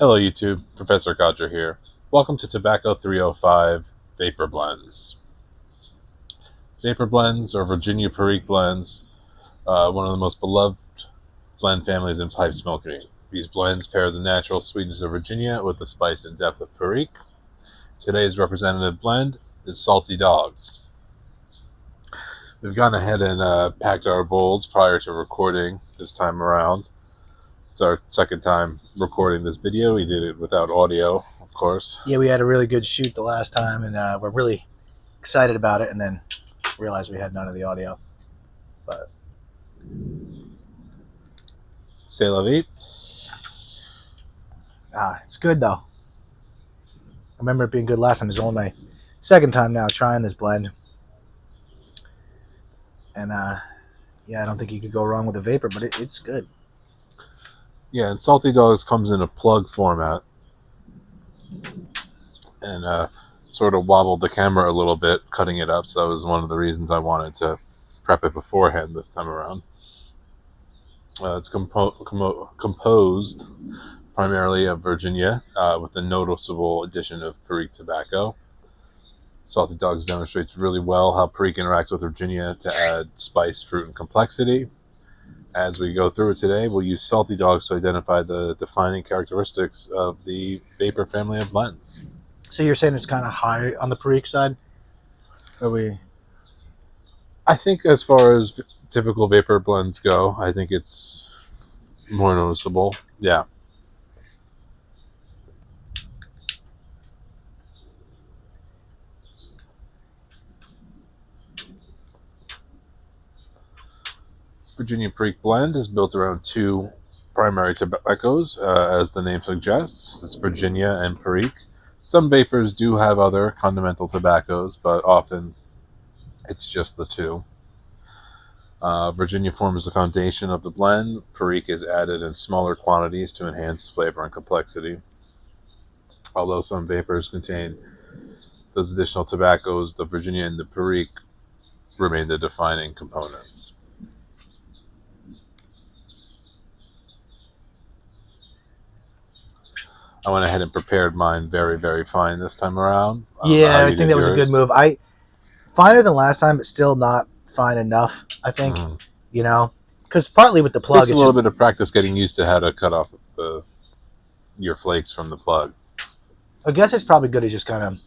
Hello YouTube, Professor Codger here. Welcome to Tobacco 305 VaPer Blends. VaPer Blends or Virginia Perique Blends, one of the most beloved blend families in pipe smoking. These blends pair the natural sweetness of Virginia with the spice and depth of Perique. Today's representative blend is Salty Dogs. We've gone ahead and packed our bowls prior to recording this time around. It's our second time recording this video. We did it without audio, of course. Yeah, we had a really good shoot the last time, and we're really excited about it, and then realized we had none of the audio. But C'est la vie. It's good, though. I remember it being good last time. It's only my second time now trying this blend. And, yeah, I don't think you could go wrong with a VaPer, but it's good. Yeah, and Salty Dogs comes in a plug format. And sort of wobbled the camera a little bit, cutting it up, so that was one of the reasons I wanted to prep it beforehand this time around. It's composed primarily of Virginia, with a noticeable addition of Perique tobacco. Salty Dogs demonstrates really well how Perique interacts with Virginia to add spice, fruit, and complexity. As we go through it today, we'll use Salty Dogs to identify the defining characteristics of the VaPer family of blends. So you're saying it's kind of high on the Perique side? I think as far as typical VaPer blends go, I think it's more noticeable. Yeah. Virginia Perique blend is built around two primary tobaccos, as the name suggests. It's Virginia and Perique. Some VaPers do have other fundamental tobaccos, but often it's just the two. Virginia forms the foundation of the blend. Perique is added in smaller quantities to enhance flavor and complexity. Although some VaPers contain those additional tobaccos, the Virginia and the Perique remain the defining components. I went ahead and prepared mine very, very fine this time around. Yeah, I think that was a good move. Finer than last time, but still not fine enough, I think. You know, because partly with the plug, it's a little bit of practice getting used to how to cut off your flakes from the plug. I guess it's probably good to just kind of,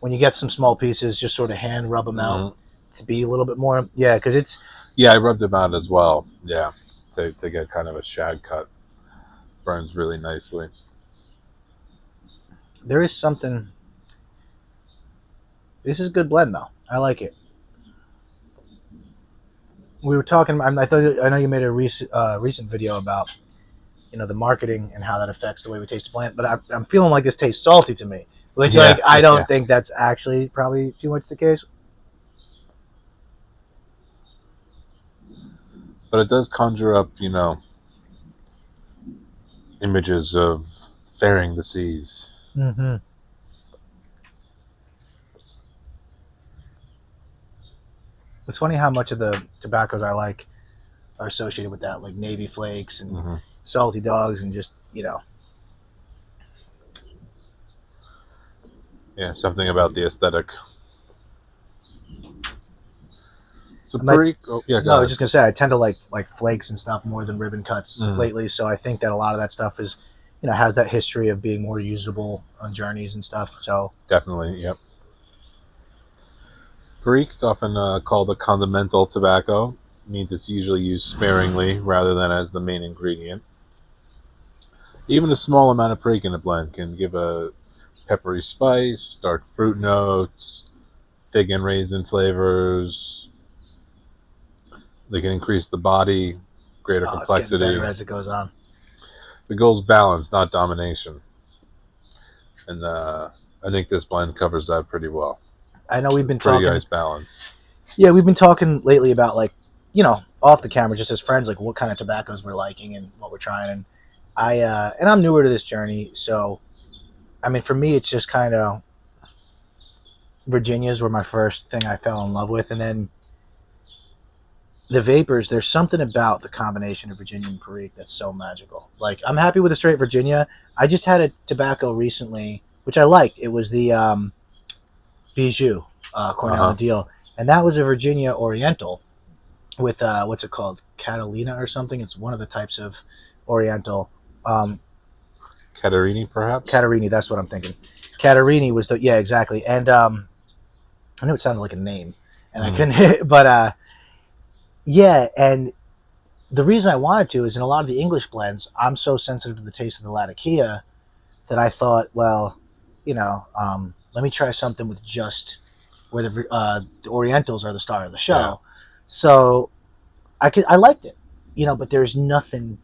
when you get some small pieces, just sort of hand rub them out to be a little bit more. Yeah, because it's... Yeah, I rubbed them out as well. Yeah, to get kind of a shag cut. Burns really nicely. There is something... This is a good blend, though. I like it. We were talking... I know you made a recent video about, the marketing and how that affects the way we taste the blend, but I'm feeling like this tastes salty to me, which I don't think that's actually probably too much the case. But it does conjure up, images of faring the seas. Mm-hmm. It's funny how much of the tobaccos I like are associated with that, like Navy Flakes and Salty Dogs and just, Yeah, something about the aesthetic. So Perique... I was just going to say, I tend to like flakes and stuff more than ribbon cuts lately, so I think that a lot of that stuff is, has that history of being more usable on journeys and stuff. So definitely, yep. Perique is often called a condimental tobacco. It means it's usually used sparingly rather than as the main ingredient. Even a small amount of Perique in a blend can give a peppery spice, dark fruit notes, fig and raisin flavors. They can increase the body, greater complexity. It's getting better as it goes on. The goal is balance, not domination. And I think this blend covers that pretty well. I know we've been talking... Pretty nice balance. Yeah, we've been talking lately about, off the camera, just as friends, like what kind of tobaccos we're liking and what we're trying. And I'm newer to this journey, so, I mean, for me, it's just kind of... Virginias were my first thing I fell in love with, and then the VaPers, there's something about the combination of Virginia and Perique that's so magical. Like, I'm happy with the straight Virginia. I just had a tobacco recently, which I liked. It was the Bijou Cornell Uh-huh. and Deal, and that was a Virginia Oriental with what's it called, Catalina or something. It's one of the types of Oriental. Catarini, perhaps? Catarini, that's what I'm thinking. Catarini was the, yeah, exactly. And I know it sounded like a name, and I couldn't, but yeah. And the reason I wanted to is in a lot of the English blends, I'm so sensitive to the taste of the Latakia that I thought, well, let me try something with just where the Orientals are the star of the show. Yeah. So I liked it, but there's nothing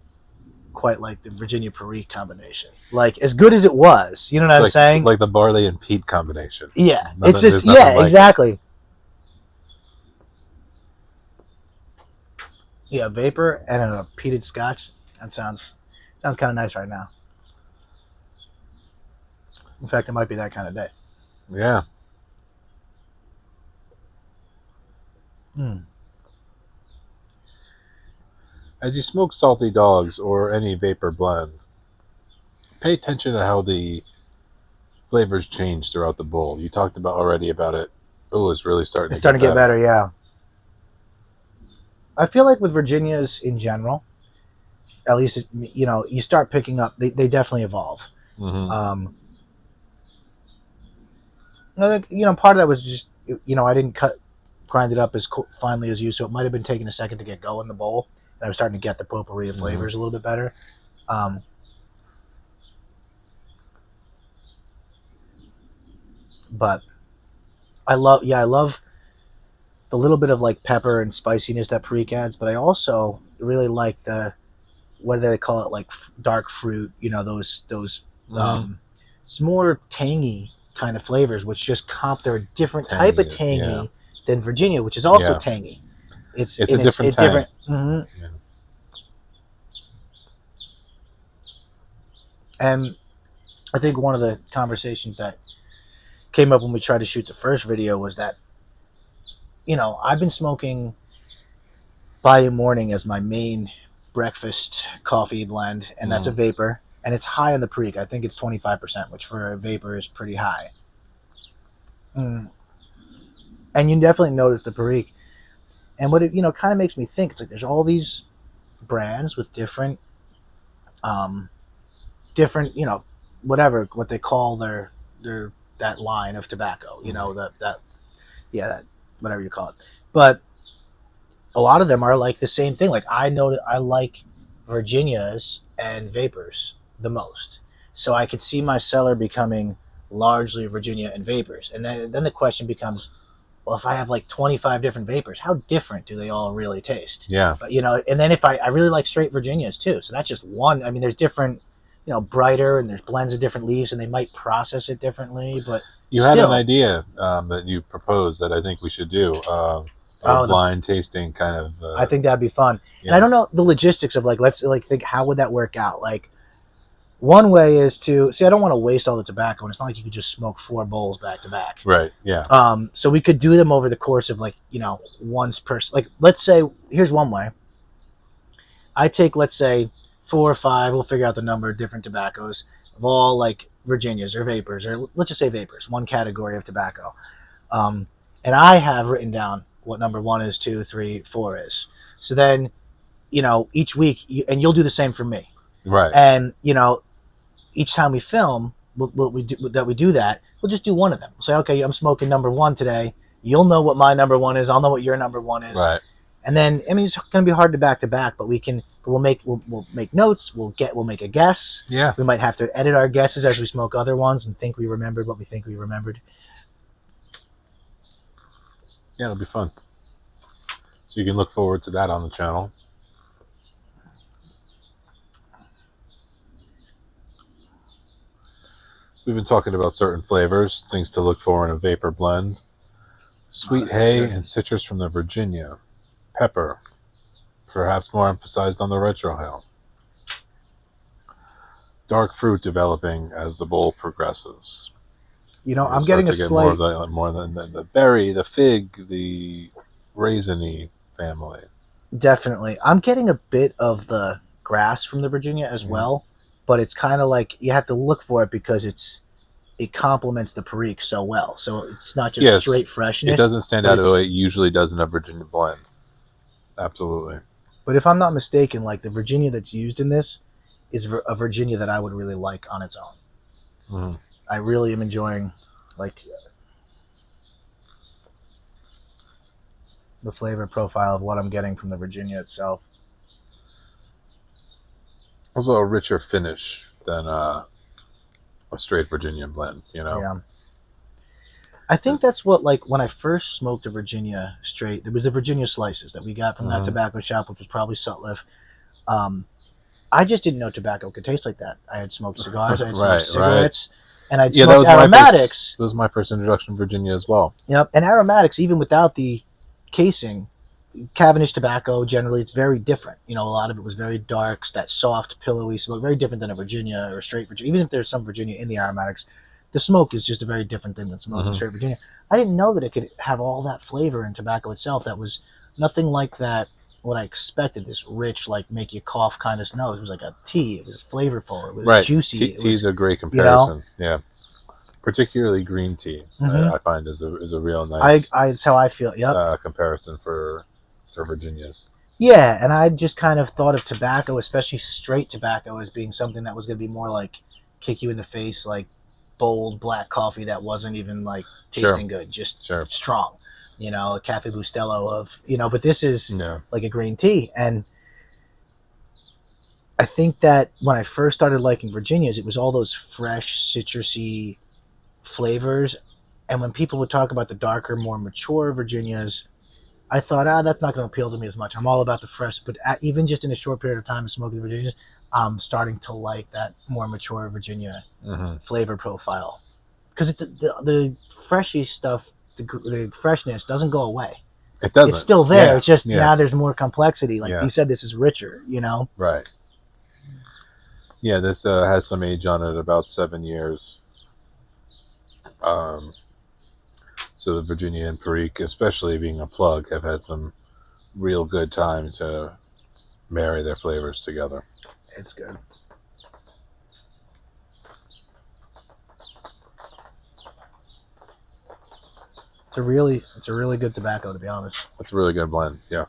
quite like the Virginia Perique combination. Like, as good as it was, you know what I'm saying? It's like the barley and peat combination. Yeah, Nothing, it's just, like exactly. It. Yeah, VaPer and a peated Scotch. That sounds kind of nice right now. In fact, it might be that kind of day. Yeah. As you smoke salty dogs or any VaPer blend, pay attention to how the flavors change throughout the bowl. You talked about it. Oh, it's really starting It's to starting to get get better, yeah. I feel like with Virginias in general, at least, you start picking up, they definitely evolve. Mm-hmm. I think, part of that was just, I didn't grind it up as finely as you, so it might have been taking a second to get going in the bowl. And I was starting to get the potpourri of flavors a little bit better. But I love the little bit of like pepper and spiciness that Perique adds, but I also really like what do they call it, like dark fruit, those it's more tangy kind of flavors, which just they're a different type of tangy than Virginia, which is also tangy. It's a different tang. Mm-hmm. Yeah. And I think one of the conversations that came up when we tried to shoot the first video was that, I've been smoking Bayou Morning as my main breakfast coffee blend, and that's a VaPer, and it's high on the Perique. I think it's 25%, which for a VaPer is pretty high. And you definitely notice the Perique. And what it, kind of makes me think, it's like there's all these brands with different, whatever, what they call their that line of tobacco, that whatever you call it. But a lot of them are like the same thing. Like, I know that I like Virginias and VaPers the most. So I could see my cellar becoming largely Virginia and VaPers. And then the question becomes, well, if I have like 25 different VaPers, how different do they all really taste? Yeah. But, and then if I really like straight Virginias too. So that's just one. I mean, there's different, brighter, and there's blends of different leaves, and they might process it differently, but you had an idea that you proposed that I think we should do. Blind tasting kind of. I think that'd be fun. Yeah. And I don't know the logistics of let's think, how would that work out? Like, one way is to see, I don't want to waste all the tobacco, and it's not like you could just smoke 4 bowls back to back. Right. Yeah. So we could do them over the course of once per, let's say, here's one way. I take, let's say, 4 or 5, we'll figure out the number of different tobaccos of all Virginias or VaPers, or let's just say VaPers, one category of tobacco. And I have written down what number 1 is, 2, 3, 4 is. So then, each week, and you'll do the same for me. Right. And, each time we film, we do that, we'll just do one of them. We'll say, okay, I'm smoking number 1 today. You'll know what my number 1 is. I'll know what your number 1 is. Right. And then, I mean, it's going to be hard to back to back, but we'll make notes. We'll make a guess. Yeah. We might have to edit our guesses as we smoke other ones and think we remembered what we think we remembered. Yeah, it'll be fun. So you can look forward to that on the channel. We've been talking about certain flavors, things to look for in a VaPer blend. Sweet hay and citrus from the Virginia. Pepper, perhaps more emphasized on the retrohale. Dark fruit developing as the bowl progresses. I'm getting a slight more than the berry, the fig, the raisiny family. Definitely. I'm getting a bit of the grass from the Virginia as Hmm. well, but it's kind of like you have to look for it because it complements the Perique so well. So it's not just Yes, straight it freshness, doesn't stand but out the it's way it usually does in a Virginia blend. Absolutely. but if I'm not mistaken, like the Virginia that's used in this is a Virginia that I would really like on its own. Hmm. I really am enjoying like the flavor profile of what I'm getting from the Virginia itself. Also, a richer finish than a straight Virginia blend. Yeah. I think that's what like when I first smoked a Virginia straight, there was the Virginia slices that we got from that Hmm. tobacco shop, which was probably Sutliff. Um, I just didn't know tobacco could taste like that. I had smoked cigars, I had smoked Right, right. cigarettes, and I'd Yeah, that smoked was my first. aromatics. That was my first introduction to Virginia as well. Yep, and aromatics, even without the casing, Cavendish tobacco generally it's very different. A lot of it was very dark, that soft, pillowy smoke, very different than a Virginia or a straight Virginia. Even if there's some Virginia in the aromatics, the smoke is just a very different thing than smoking Hmm. straight Virginia. I didn't know that it could have all that flavor in tobacco itself. That was nothing like that. What I expected, this rich, like make you cough kind of nose. It was like a tea. It was flavorful. It was Right. juicy. It Tea is was, a great you know. comparison. Yeah, particularly green tea. Mm-hmm. I find is a real nice It's how I feel. Yep. comparison for Virginias. Yeah, and I just kind of thought of tobacco, especially straight tobacco, as being something that was going to be more like kick you in the face, like bold black coffee that wasn't even like Sure, tasting good, just sure. strong, a Cafe Bustelo of, but this is Yeah. like a green tea. And I think that when I first started liking Virginias, it was all those fresh, citrusy flavors. And when people would talk about the darker, more mature Virginias, I thought, that's not going to appeal to me as much. I'm all about the fresh, but even just in a short period of time of smoking Virginias, I'm starting to like that more mature Virginia Hmm. flavor profile because the freshy stuff, the freshness doesn't go away. It It's doesn't. still there. Yeah, It's just yeah, now there's more complexity. Like yeah. you said, this is richer. Right. Yeah, this has some age on it, about 7 years. Um, so the Virginia and Perique, especially being a plug, have had some real good time to marry their flavors together. It's good. It's a really good tobacco, to be honest. It's a really good blend. Yeah.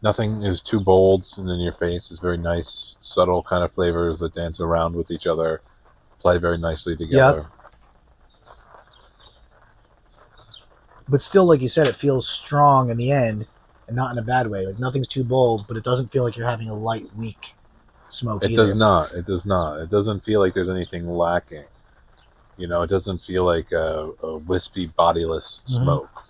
Nothing is too bold and in your face. It's very nice, subtle kind of flavors that dance around with each other, play very nicely Yep. together. But still, like you said, it feels strong in the end, and not in a bad way. Like nothing's too bold, but it doesn't feel like you're having a light, weak smoke It does either. not. It does not. It doesn't feel like there's anything lacking. It doesn't feel like a wispy, bodiless Mm-hmm. smoke.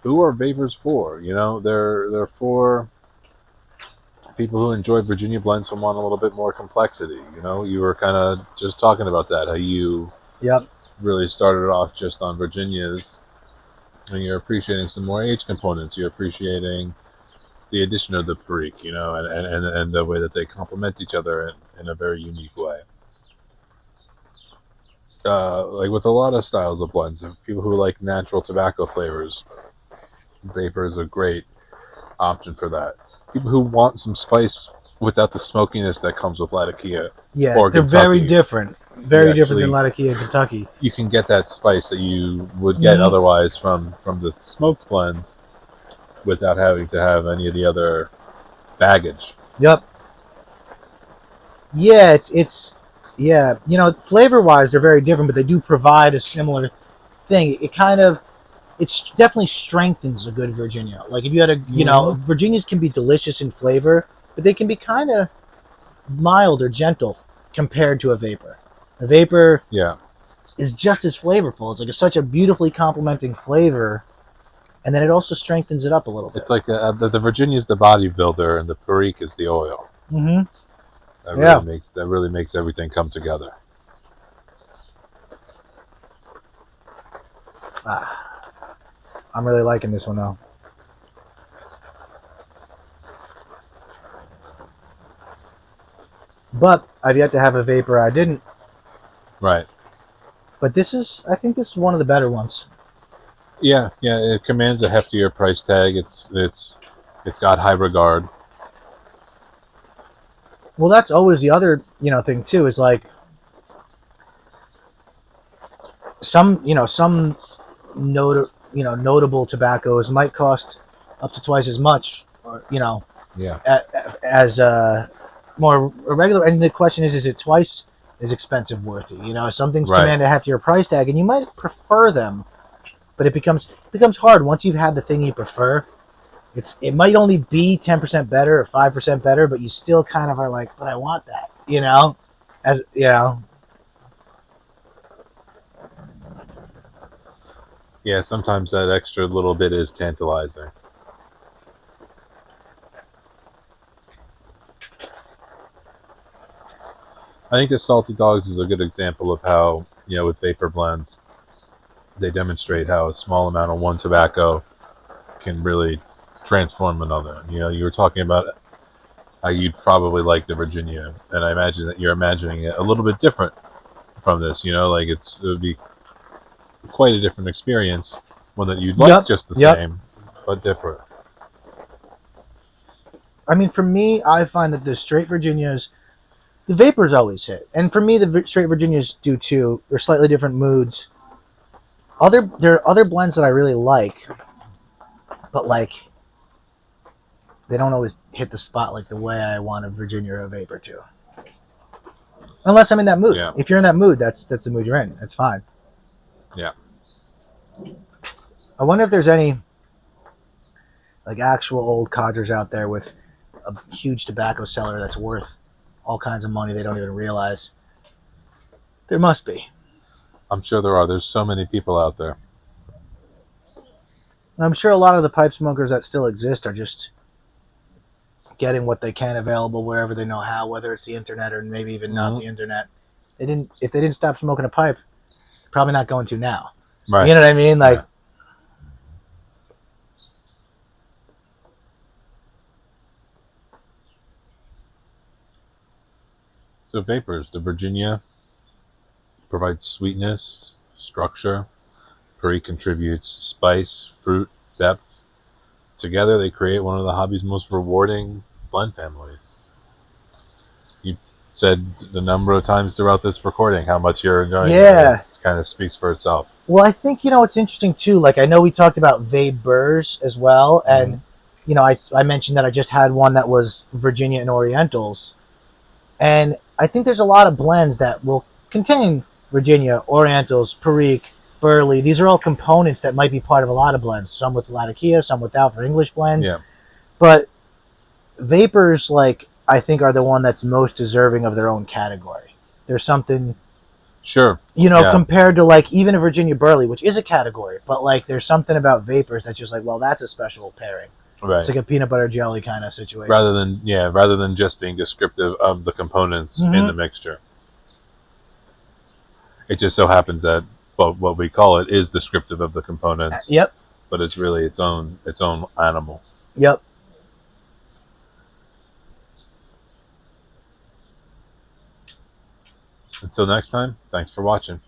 Who are vapors for? They're for people who enjoy Virginia blends and want a little bit more complexity. You were kind of just talking about that. How you Yep. really started off just on Virginias, and you're appreciating some more age components. You're appreciating the addition of the Perique, and the way that they complement each other in a very unique way. Like with a lot of styles of blends, of people who like natural tobacco flavors, vapor is a great option for that. People who want some spice without the smokiness that comes with Latakia Yeah, or they're very Kentucky, different. you Very different than actually Latakia and Kentucky. you can get that spice that you would get Mm-hmm. otherwise from the smoked blends without having to have any of the other baggage. Yep. Yeah, it's yeah. Flavor wise, they're very different, but they do provide a similar thing. It definitely strengthens a good Virginia. Like if you had Mm-hmm. Virginias can be delicious in flavor, but they can be kind of mild or gentle compared to a vapor. A vapor Yeah, is just as flavorful. It's like such a beautifully complementing flavor, and then it also strengthens it up a little bit. it's like the Virginia is the bodybuilder and the Perique is the oil. Mm-hmm. That really Yeah. makes everything come together. I'm really liking this one though. But I've yet to have a vapor I didn't. Right. But I think this is one of the better ones. Yeah, yeah. It commands a heftier price tag. It's got high regard. Well, that's always the other thing too. Is like some notable tobaccos might cost up to twice as much, or Yeah. as more regular. And the question is it twice as expensive worthy? Some things Right. command a heftier price tag, and you might prefer them, but it becomes hard once you've had the thing you prefer. It might only be 10% better or 5% better, but you still kind of are like, but I want that, as Yeah. Sometimes that extra little bit is tantalizing. I think the Salty Dogs is a good example of how, with vapor blends, they demonstrate how a small amount of one tobacco can really transform another. You were talking about how you'd probably like the Virginia, and I imagine that you're imagining it a little bit different from this. Like it would be quite a different experience, one that you'd like Yep, just the yep. same, but different. I mean, for me, I find that the straight Virginias, the vapors always hit, and for me, the straight Virginias do too. They're slightly different moods. There are other blends that I really like, but like they don't always hit the spot like the way I want a Virginia or a vapor to. Unless I'm in that mood. Yeah, If you're in that mood, that's the mood you're in. It's fine. yeah. I wonder if there's any like actual old codgers out there with a huge tobacco cellar that's worth all kinds of money they don't even realize. There must be. I'm sure there are. There's so many people out there. I'm sure a lot of the pipe smokers that still exist are just getting what they can available wherever they know how, whether it's the internet or maybe even not the internet. If they didn't stop smoking a pipe, probably not going to now. Right. You know what I mean? Like, yeah. So vapors, the Virginia provides sweetness, structure. Perique contributes spice, fruit, depth. Together, they create one of the hobby's most rewarding blend families. You said the number of times throughout this recording how much you're enjoying it. It kind of speaks for itself. Well, I think it's interesting too. Like, I know we talked about VaPers as well, and I mentioned that I just had one that was Virginia and Orientals, and I think there's a lot of blends that will contain Virginia, Orientals, Perique, Burley. These are all components that might be part of a lot of blends. Some with Latakia, some without for English blends. Yeah. But vapors, like, I think are the one that's most deserving of their own category. There's something, Sure. compared to like even a Virginia Burley, which is a category, but like there's something about vapors that's just like, well, that's a special pairing. Right. It's like a peanut butter jelly kind of situation. Rather than just being descriptive of the components in the mixture. It just so happens that what we call it is descriptive of the components. Yep. But it's really its own animal. Yep. Until next time, thanks for watching.